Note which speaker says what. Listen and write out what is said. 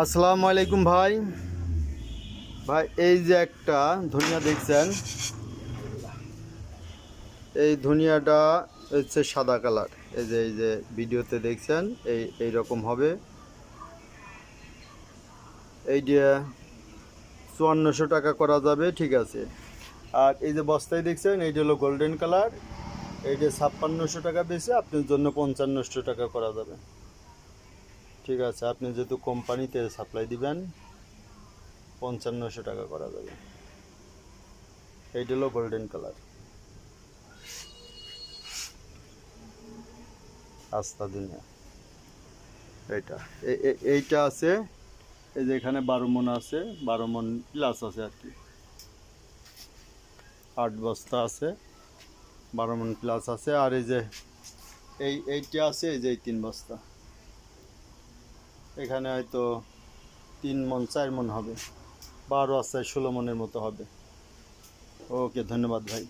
Speaker 1: আসসালামু আলাইকুম ভাই। ভাই এই যে একটা ধনিয়া দেখছেন, এই ধনিয়াটা হচ্ছে সাদা কালার। এই যে ভিডিওতে দেখছেন এই রকম হবে। এই যে 5400 টাকা করা যাবে, ঠিক আছে। আর এই যে বস্তায় দেখছেন, এইটা হলো গোল্ডেন কালার। এই যে 5600 টাকা বেশি, আপনার জন্য 5500 টাকা করা যাবে, ঠিক আছে। আপনি যেহেতু কোম্পানিতে সাপ্লাই দিবেন, 5500 টাকা করা যাবে। এইটা হলো গোল্ডেন কালার, আস্তা দুনিয়া। এইটা এইটা আছে। এই যে এখানে 12 মণ আছে, 12 মণ প্লাস আছে আর কি। 8 বস্তা আছে, 12 মণ প্লাস আছে। আর এই যে এইটা আছে, এই যে 3 বস্তা। এখানে হয়তো 3 মণ 4 মণ হবে, 12 আছে 16 মণের মতো হবে। ওকে, ধন্যবাদ ভাই।